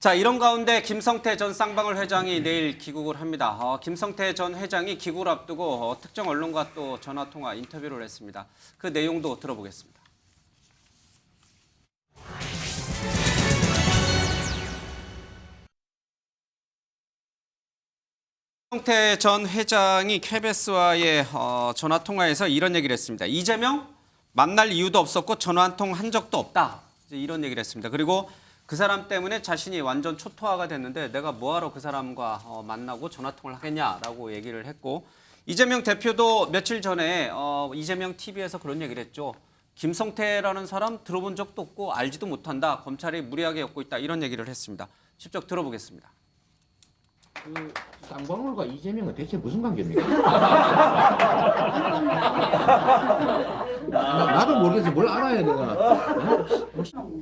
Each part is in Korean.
자, 이런 가운데 김성태 전 쌍방울 회장이 내일 귀국을 합니다. 김성태 전 회장이 귀국을 앞두고 특정 언론과 또 전화통화 인터뷰를 했습니다. 그 내용도 들어보겠습니다. 김성태 전 회장이 KBS와의 전화통화에서 이런 얘기를 했습니다. 이재명 만날 이유도 없었고 전화 한 통 한 적도 없다. 이런 얘기를 했습니다. 그리고 그 사람 때문에 자신이 완전 초토화가 됐는데 내가 뭐하러 그 사람과 만나고 전화통화를 하겠냐라고 얘기를 했고, 이재명 대표도 며칠 전에 이재명 TV에서 그런 얘기를 했죠. 김성태라는 사람 들어본 적도 없고 알지도 못한다. 검찰이 무리하게 엮고 있다. 이런 얘기를 했습니다. 직접 들어보겠습니다. 그 쌍방울과 이재명은 대체 무슨 관계입니까? 나도 모르겠어. 뭘 알아야 내가.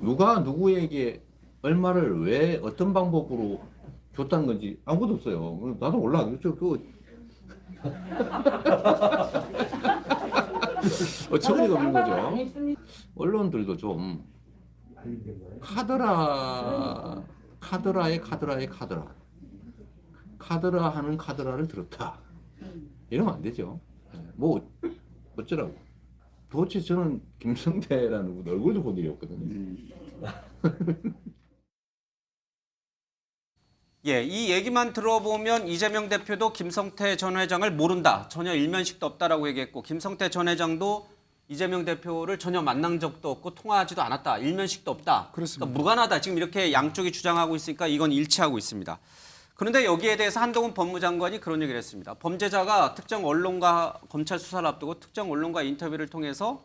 누가 누구에게 얼마를 왜 어떤 방법으로 줬다는 건지 아무것도 없어요. 나도 몰라. 어처구니가 없는 거죠. 언론들도 좀 카드라의 카드라 하는 카드라를 들었다. 이러면 안 되죠. 뭐 어쩌라고. 도대체 저는 김성태라는 분 얼굴도 본 일이 없거든요. 예, 이 얘기만 들어보면 이재명 대표도 김성태 전 회장을 모른다. 전혀 일면식도 없다라고 얘기했고, 김성태 전 회장도 이재명 대표를 전혀 만난 적도 없고 통화하지도 않았다. 일면식도 없다. 그렇습니다. 그러니까 무관하다. 지금 이렇게 양쪽이 주장하고 있으니까 이건 일치하고 있습니다. 그런데 여기에 대해서 한동훈 법무장관이 그런 얘기를 했습니다. 범죄자가 특정 언론과 검찰 수사를 앞두고 특정 언론과 인터뷰를 통해서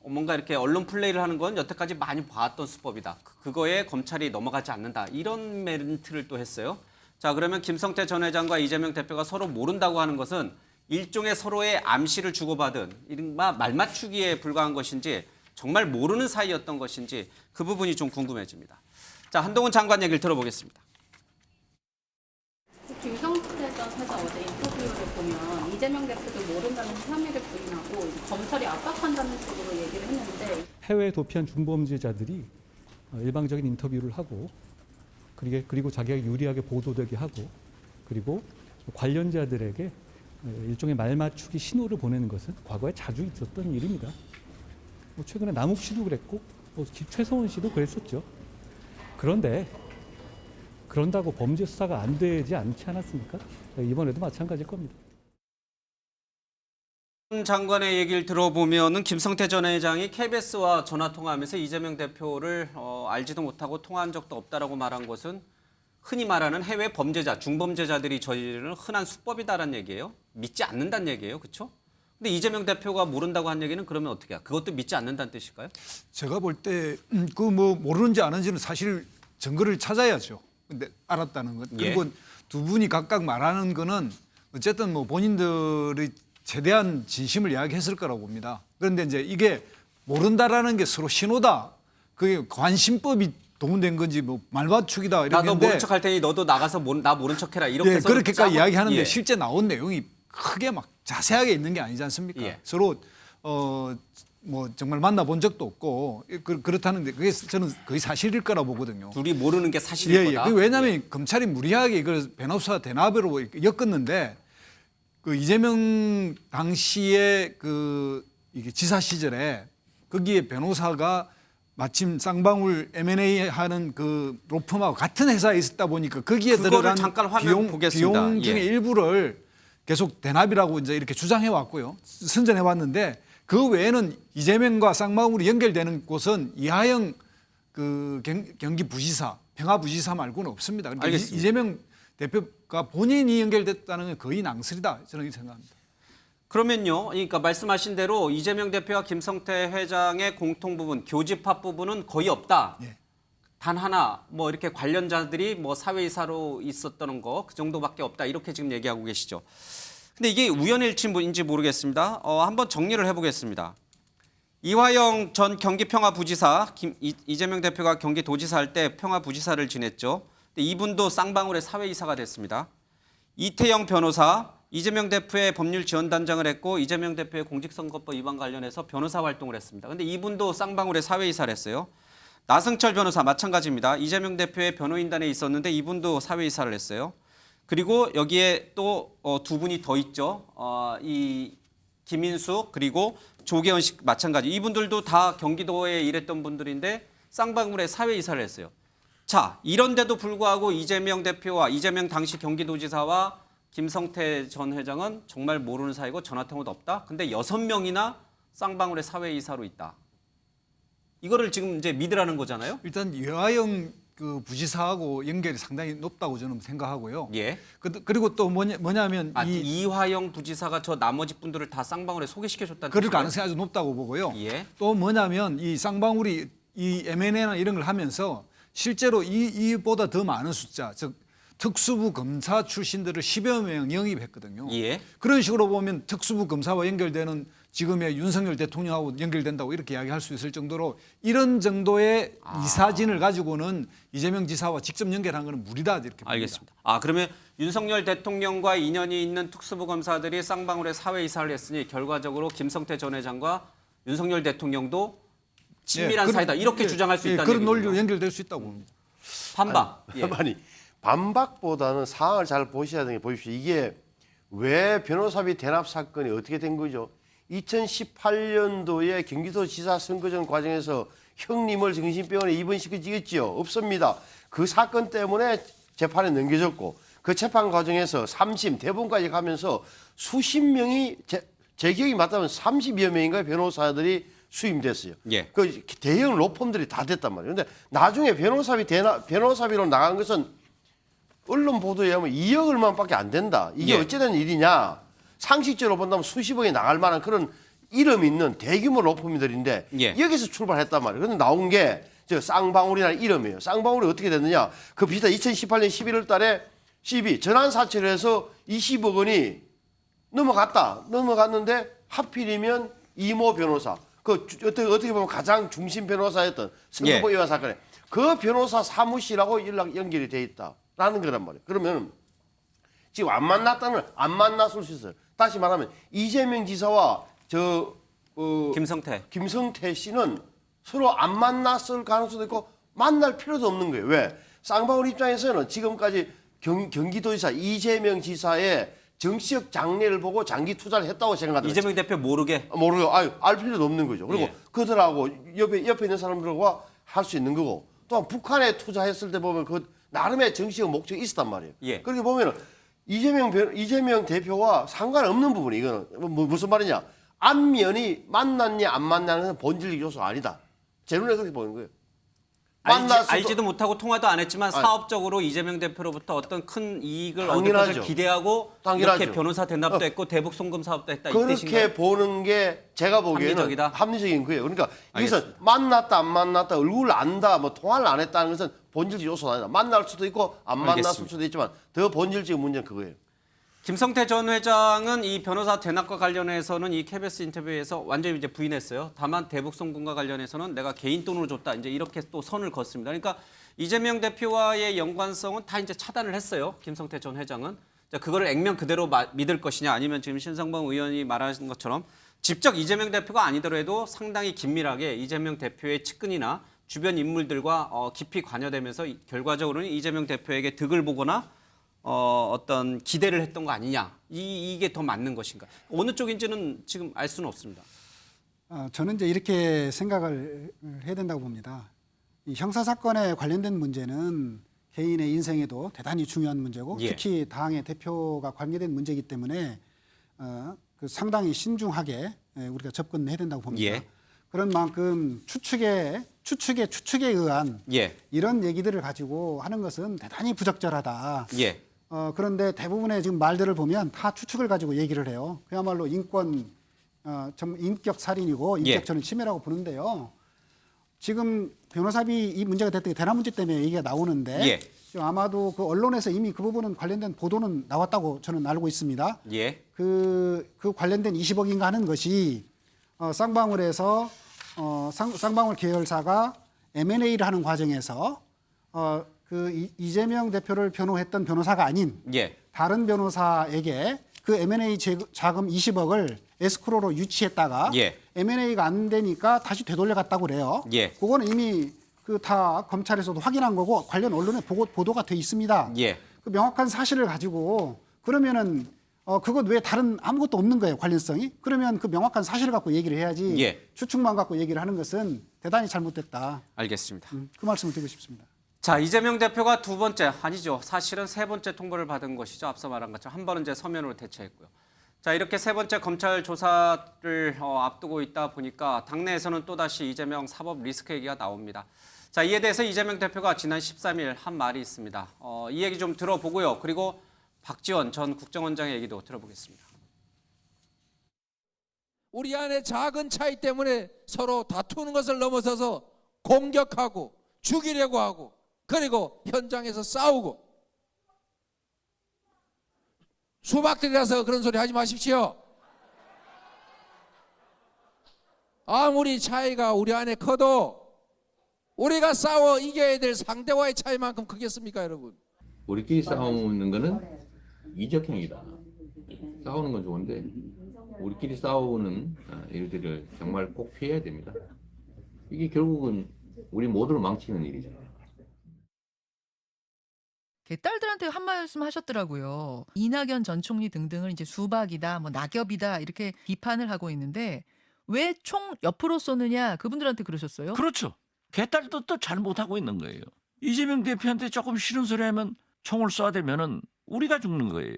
뭔가 이렇게 언론 플레이를 하는 건 여태까지 많이 봐왔던 수법이다. 그거에 검찰이 넘어가지 않는다. 이런 멘트를 또 했어요. 자, 그러면 김성태 전 회장과 이재명 대표가 서로 모른다고 하는 것은 일종의 서로의 암시를 주고받은 이른바 말맞추기에 불과한 것인지 정말 모르는 사이였던 것인지 그 부분이 좀 궁금해집니다. 자, 한동훈 장관 얘기를 들어보겠습니다. 김성태 전 회장 어제 인터뷰를 보면 이재명 대표도 모른다는 혐의를 부인하고 검찰이 압박한다는 식으로 얘기를 했는데, 해외에 도피한 중범죄자들이 일방적인 인터뷰를 하고 그리고 자기가 유리하게 보도되게 하고 그리고 관련자들에게 일종의 말맞추기 신호를 보내는 것은 과거에 자주 있었던 일입니다. 최근에 남욱 씨도 그랬고 최성원 씨도 그랬었죠. 그런다고 범죄 수사가 안 되지 않지 않았습니까? 이번에도 마찬가지일 겁니다. 장관의 얘기를 들어보면은 김성태 전 회장이 KBS와 전화 통화하면서 이재명 대표를 알지도 못하고 통화한 적도 없다라고 말한 것은 흔히 말하는 해외 범죄자, 중범죄자들이 저지르는 흔한 수법이다라는 얘기예요. 믿지 않는다는 얘기예요, 그렇죠? 근데 이재명 대표가 모른다고 한 얘기는 그러면 어떻게 해요? 그것도 믿지 않는다는 뜻일까요? 제가 볼 때 그 뭐 모르는지 아는지는 사실 증거를 찾아야죠. 근데 알았다는 것. 그리고 예. 두 분이 각각 말하는 거는 어쨌든 뭐 본인들의 최대한 진심을 이야기했을 거라고 봅니다. 그런데 이제 이게 모른다라는 게 서로 신호다. 그게 관심법이 도움된 건지 뭐 말맞추기다 이런 나도 건데. 모른 척 할 테니 너도 나가서 나 모른 척해라 이렇게 예, 서로 그렇게까지 짜고- 이야기하는데 예. 실제 나온 내용이 크게 막 자세하게 있는 게 아니지 않습니까? 예. 서로 뭐 정말 만나본 적도 없고 그렇다는데 그게 저는 거의 사실일 거라 보거든요. 둘이 모르는 게 사실일 거다. 왜냐하면 검찰이 무리하게 이걸 변호사 대납으로 엮었는데 그 이재명 당시에 그 이게 지사 시절에 거기에 변호사가 마침 쌍방울 M&A 하는 그 로펌하고 같은 회사에 있었다 보니까 거기에 그거를 들어간 잠깐 화면 보겠습니다. 비용 중에 예. 일부를 계속 대납이라고 이제 이렇게 주장해 왔고요. 선전해 왔는데 그 외에는 이재명과 쌍방울이 연결되는 곳은 이하영 그 경기부지사, 평화부지사 말고는 없습니다. 그러니까 알겠습니다. 이재명 대표가 본인이 연결됐다는 건 거의 낭설이다. 저는 이렇게 생각합니다. 그러면요, 그러니까 말씀하신 대로 이재명 대표와 김성태 회장의 공통 부분, 교집합 부분은 거의 없다. 예. 단 하나 뭐 이렇게 관련자들이 뭐 사회이사로 있었던 거 그 정도밖에 없다. 이렇게 지금 얘기하고 계시죠. 근데 이게 우연일치인지 모르겠습니다. 한번 정리를 해보겠습니다. 이화영 전 경기평화부지사, 이재명 대표가 경기도지사 할 때 평화부지사를 지냈죠. 근데 이분도 쌍방울의 사회이사가 됐습니다. 이태영 변호사, 이재명 대표의 법률지원단장을 했고 이재명 대표의 공직선거법 위반 관련해서 변호사 활동을 했습니다. 근데 이분도 쌍방울의 사회이사를 했어요. 나승철 변호사 마찬가지입니다. 이재명 대표의 변호인단에 있었는데 이분도 사회 이사를 했어요. 그리고 여기에 또 두 분이 더 있죠. 이 김인숙 그리고 조계원 씨 마찬가지. 이분들도 다 경기도에 일했던 분들인데 쌍방울에 사회 이사를 했어요. 자, 이런데도 불구하고 이재명 대표와 이재명 당시 경기도지사와 김성태 전 회장은 정말 모르는 사이고 전화통화도 없다. 근데 6명이나 쌍방울의 사회 이사로 있다. 이거를 지금 이제 믿으라는 거잖아요. 일단 여하영 그 부지사하고 연결이 상당히 높다고 저는 생각하고요. 예. 그리고 또 뭐냐면 이화영 부지사가 저 나머지 분들을 다 쌍방울에 소개시켜줬다는 그럴 뜻이에요? 가능성이 아주 높다고 보고요. 예. 또 뭐냐면 이 쌍방울이 이 M&A나 이런 걸 하면서 실제로 이보다 더 많은 숫자, 즉 특수부 검사 출신들을 10여 명 영입했거든요. 예. 그런 식으로 보면 특수부 검사와 연결되는 지금의 윤석열 대통령하고 연결된다고 이렇게 이야기할 수 있을 정도로 이런 정도의 이사진을 가지고는 이재명 지사와 직접 연결한 것은 무리다 이렇게 봅니다. 알겠습니다. 그러면 윤석열 대통령과 인연이 있는 특수부 검사들이 쌍방울에 사회 이사를 했으니 결과적으로 김성태 전 회장과 윤석열 대통령도 친밀한 사이다 이렇게 주장할 수 있다는 그런 얘기군요. 논리로 연결될 수 있다고 봅니다. 반박. 예. 아니 반박보다는 상황을 잘 보셔야 되는 게 보십시오. 이게 왜 변호사비 대납 사건이 어떻게 된 거죠? 2018년도에 경기도지사 선거전 과정에서 형님을 정신병원에 입원시키지요? 없습니다. 그 사건 때문에 재판에 넘겨졌고 그 재판 과정에서 3심 대법원까지 가면서 수십 명이 제 기억이 맞다면 30여 명인가 변호사들이 수임됐어요. 예. 그 대형 로펌들이 다 됐단 말이에요. 근데 나중에 변호사비로 나간 것은 언론 보도에 의하면 2억 얼마밖에 안 된다. 이게 예. 어찌된 일이냐? 상식적으로 본다면 수십억이 나갈 만한 그런 이름 있는 대규모 로펌들인데 예. 여기서 출발했단 말이에요. 그런데 나온 게 저 쌍방울이라는 이름이에요. 쌍방울이 어떻게 됐느냐? 그 비슷한 2018년 11월 달에 CB 전환 사채를 해서 20억 원이 넘어갔는데 하필이면 이모 변호사 그 어떻게 보면 가장 중심 변호사였던 선거법 위반 사건에 그 변호사 사무실하고 연결이 돼 있다라는 거란 말이에요. 그러면 지금 안 만났을 수 있어요. 다시 말하면 이재명 지사와 김성태 씨는 서로 안 만났을 가능성도 있고 만날 필요도 없는 거예요. 왜? 쌍방울 입장에서는 지금까지 경기도지사 이재명 지사의 정치적 장래를 보고 장기 투자를 했다고 생각합니다. 이재명 대표 모르게? 모르고 알 필요도 없는 거죠. 그리고 예. 그들하고 옆에 있는 사람들과 할 수 있는 거고 또한 북한에 투자했을 때 보면 그 나름의 정치적 목적이 있었단 말이에요. 예. 그렇게 보면 이재명 대표와 상관없는 부분이 이거는 무슨 말이냐? 안면이 만났냐 안 만났냐는 본질적 요소 아니다. 제 눈에 그렇게 보이는 거예요. 알지도 못하고 통화도 안 했지만 사업적으로 이재명 대표로부터 어떤 큰 이익을 얻을 것을 기대하고 당연하죠. 이렇게 변호사 대납도 했고 대북 송금 사업도 했다. 이 뜻인가요? 그렇게 보는 게 제가 보기에는 합리적이다? 합리적인 거예요. 그러니까 이것은 만났다 안 만났다 얼굴을 안다 뭐 통화를 안 했다는 것은 본질적 요소가 아니다. 만날 수도 있고 안 만났을 알겠습니다. 수도 있지만 더 본질적인 문제는 그거예요. 김성태 전 회장은 이 변호사 대납과 관련해서는 이 KBS 인터뷰에서 완전히 이제 부인했어요. 다만 대북 송금과 관련해서는 내가 개인 돈으로 줬다. 이제 이렇게 또 선을 걷습니다. 그러니까 이재명 대표와의 연관성은 다 이제 차단을 했어요. 김성태 전 회장은. 자, 그거를 액면 그대로 믿을 것이냐 아니면 지금 신성범 의원이 말하신 것처럼 직접 이재명 대표가 아니더라도 상당히 긴밀하게 이재명 대표의 측근이나 주변 인물들과 깊이 관여되면서 결과적으로는 이재명 대표에게 득을 보거나 어떤 기대를 했던 거 아니냐. 이게 더 맞는 것인가. 어느 쪽인지는 지금 알 수는 없습니다. 저는 이제 이렇게 생각을 해야 된다고 봅니다. 이 형사 사건에 관련된 문제는 개인의 인생에도 대단히 중요한 문제고 예. 특히 당의 대표가 관계된 문제이기 때문에 그 상당히 신중하게 우리가 접근해야 된다고 봅니다. 예. 그런 만큼 추측에 의한 예. 이런 얘기들을 가지고 하는 것은 대단히 부적절하다. 예. 그런데 대부분의 지금 말들을 보면 다 추측을 가지고 얘기를 해요. 그야말로 인격 살인이고 인격 저는 침해라고 보는데요. 지금 변호사비 이 문제가 됐던 게 대납 문제 때문에 얘기가 나오는데 예. 지금 아마도 그 언론에서 이미 그 부분은 관련된 보도는 나왔다고 저는 알고 있습니다. 예. 그 관련된 20억인가 하는 것이 쌍방울에서 쌍방울 계열사가 M&A를 하는 과정에서 그 이재명 대표를 변호했던 변호사가 아닌 예. 다른 변호사에게 그 M&A 자금 20억을 에스크로로 유치했다가 예. M&A가 안 되니까 다시 되돌려갔다고 그래요. 예. 그거는 이미 그 다 검찰에서도 확인한 거고 관련 언론에 보도가 돼 있습니다. 예. 그 명확한 사실을 가지고 그러면은 그것 외에 다른 아무것도 없는 거예요, 관련성이. 그러면 그 명확한 사실을 갖고 얘기를 해야지 예. 추측만 갖고 얘기를 하는 것은 대단히 잘못됐다. 알겠습니다. 그 말씀을 드리고 싶습니다. 자, 이재명 대표가 두 번째, 아니죠. 사실은 세 번째 통보를 받은 것이죠. 앞서 말한 것처럼 한 번은 이제 서면으로 대체했고요. 자, 이렇게 세 번째 검찰 조사를 앞두고 있다 보니까 당내에서는 또다시 이재명 사법 리스크 얘기가 나옵니다. 자, 이에 대해서 이재명 대표가 지난 13일 한 말이 있습니다. 이 얘기 좀 들어보고요. 그리고 박지원 전 국정원장의 얘기도 들어보겠습니다. 우리 안에 작은 차이 때문에 서로 다투는 것을 넘어서서 공격하고 죽이려고 하고 그리고 현장에서 싸우고 수박들이라서 그런 소리 하지 마십시오. 아무리 차이가 우리 안에 커도 우리가 싸워 이겨야 될 상대와의 차이만큼 크겠습니까, 여러분? 우리끼리 싸우는 거는 이적행위다. 싸우는 건 좋은데 우리끼리 싸우는 일들을 정말 꼭 피해야 됩니다. 이게 결국은 우리 모두를 망치는 일이잖아요. 개딸들한테 한 말씀 하셨더라고요. 이낙연 전 총리 등등을 이제 수박이다, 뭐 낙엽이다 이렇게 비판을 하고 있는데 왜 총 옆으로 쏘느냐 그분들한테 그러셨어요? 그렇죠. 개딸도 또 잘못하고 있는 거예요. 이재명 대표한테 조금 싫은 소리 하면 총을 쏴대면은 우리가 죽는 거예요.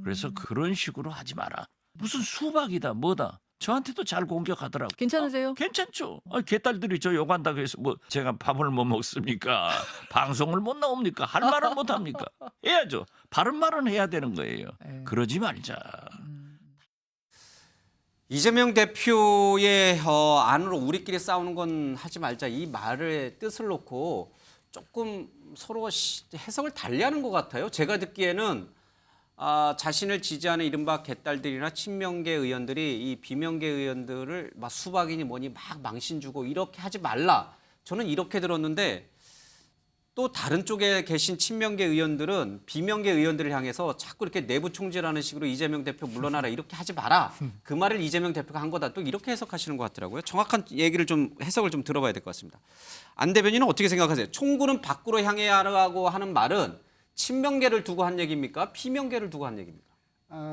그래서 그런 식으로 하지 마라. 무슨 수박이다 뭐다. 저한테도 잘 공격하더라고요. 괜찮으세요? 괜찮죠. 개딸들이 저 욕한다고 해서 뭐 제가 밥을 못 먹습니까? 방송을 못 나옵니까? 할 말은 못 합니까? 해야죠. 바른 말은 해야 되는 거예요. 네. 그러지 말자. 이재명 대표의 안으로 우리끼리 싸우는 건 하지 말자 이 말의 뜻을 놓고 조금 서로 해석을 달리하는 것 같아요. 제가 듣기에는 자신을 지지하는 이른바 개딸들이나 친명계 의원들이 이 비명계 의원들을 막 수박이니 뭐니 막 망신 주고 이렇게 하지 말라. 저는 이렇게 들었는데 또 다른 쪽에 계신 친명계 의원들은 비명계 의원들을 향해서 자꾸 이렇게 내부 총질하는 식으로 이재명 대표 물러나라 이렇게 하지 마라. 그 말을 이재명 대표가 한 거다. 또 이렇게 해석하시는 것 같더라고요. 정확한 얘기를 좀 해석을 좀 들어봐야 될 것 같습니다. 안 대변인은 어떻게 생각하세요? 총구는 밖으로 향해야 하라고 하는 말은 친명계를 두고 한 얘기입니까? 비명계를 두고 한 얘기입니까?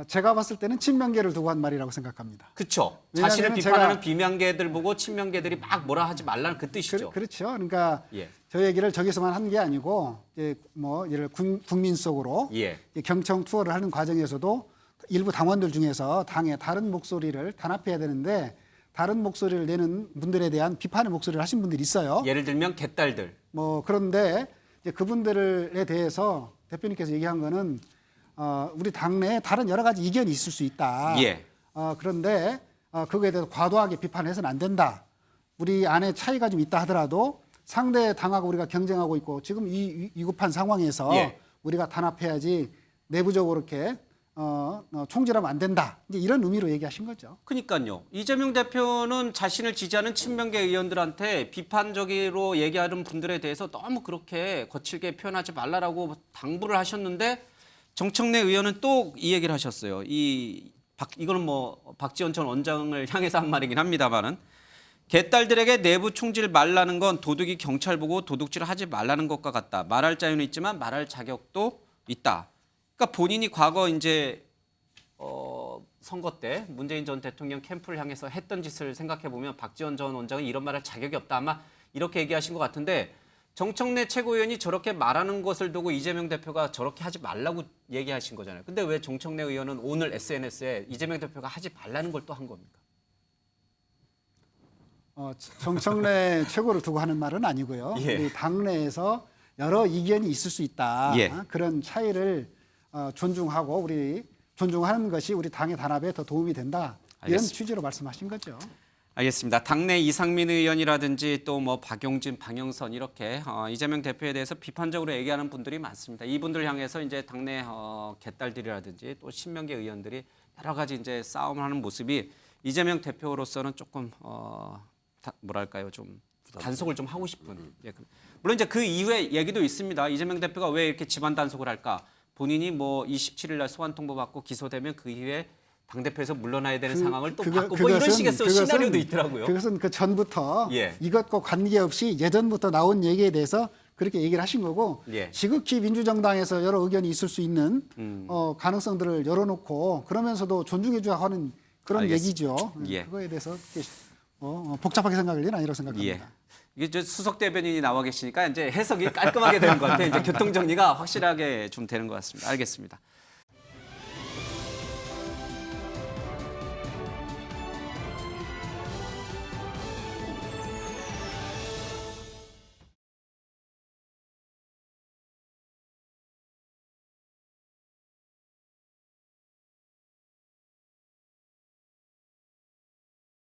제가 봤을 때는 친명계를 두고 한 말이라고 생각합니다. 그렇죠. 왜냐하면 자신을 비판하는 제가- 비명계들 보고 친명계들이 막 뭐라 하지 말라는 그 뜻이죠. 그렇죠. 그러니까 예. 저 얘기를 저기서만 한 게 아니고 이제 뭐 예를 국민 속으로 예. 경청 투어를 하는 과정에서도 일부 당원들 중에서 당의 다른 목소리를 단합해야 되는데 다른 목소리를 내는 분들에 대한 비판의 목소리를 하신 분들이 있어요. 예를 들면 개딸들. 뭐 그런데 이제 그분들에 대해서 대표님께서 얘기한 거는 우리 당내에 다른 여러 가지 이견이 있을 수 있다. 예. 그런데 그거에 대해서 과도하게 비판해서는 안 된다. 우리 안에 차이가 좀 있다 하더라도 상대 당하고 우리가 경쟁하고 있고 지금 이 위급한 상황에서 예. 우리가 단합해야지 내부적으로 이렇게 총질하면 안 된다. 이제 이런 의미로 얘기하신 거죠. 그러니까요. 이재명 대표는 자신을 지지하는 친명계 의원들한테 비판적으로 얘기하는 분들에 대해서 너무 그렇게 거칠게 표현하지 말라라고 당부를 하셨는데 정청래 의원은 또 이 얘기를 하셨어요. 이거는 뭐 박지원 전 원장을 향해서 한 말이긴 합니다만은 개딸들에게 내부 총질 말라는 건 도둑이 경찰 보고 도둑질을 하지 말라는 것과 같다. 말할 자유는 있지만 말할 자격도 있다. 그러니까 본인이 과거 이제 선거 때 문재인 전 대통령 캠프를 향해서 했던 짓을 생각해 보면 박지원 전 원장은 이런 말할 자격이 없다. 아마 이렇게 얘기하신 것 같은데 정청래 최고위원이 저렇게 말하는 것을 두고 이재명 대표가 저렇게 하지 말라고 얘기하신 거잖아요. 근데 왜 정청래 의원은 오늘 SNS에 이재명 대표가 하지 말라는 걸 또 한 겁니까? 정청래 최고를 두고 하는 말은 아니고요. 예. 우리 당내에서 여러 이견이 있을 수 있다. 예. 그런 차이를 존중하고 우리 존중하는 것이 우리 당의 단합에 더 도움이 된다. 이런 알겠습니다. 취지로 말씀하신 거죠. 알겠습니다. 당내 이상민 의원이라든지 또 뭐 박용진, 방영선 이렇게 이재명 대표에 대해서 비판적으로 얘기하는 분들이 많습니다. 이분들 향해서 이제 당내 개딸들이라든지 또 친명계 의원들이 여러 가지 이제 싸움을 하는 모습이 이재명 대표로서는 조금 뭐랄까요, 좀 단속을 좀 하고 싶은. 예. 물론 이제 그 이후에 얘기도 있습니다. 이재명 대표가 왜 이렇게 집안 단속을 할까? 본인이 뭐 27일 날 소환 통보 받고 기소되면 그 이후에 당대표에서 물러나야 되는 그- 상황을 또 그거- 바꾸고 뭐 이런 그것은- 식의 또 그것은- 시나리오도 있더라고요. 그것은 그 전부터 예. 이것과 관계없이 예전부터 나온 얘기에 대해서 그렇게 얘기를 하신 거고 예. 지극히 민주정당에서 여러 의견이 있을 수 있는 가능성들을 열어놓고 그러면서도 존중해줘야 하는 그런 알겠습니다. 얘기죠. 예. 그거에 대해서 이렇게, 복잡하게 생각을 해는 아니라고 생각합니다. 예. 이게 저 수석 대변인이 나와 계시니까 이제 해석이 깔끔하게 되는 것 같아요. 이제 교통 정리가 확실하게 좀 되는 것 같습니다. 알겠습니다.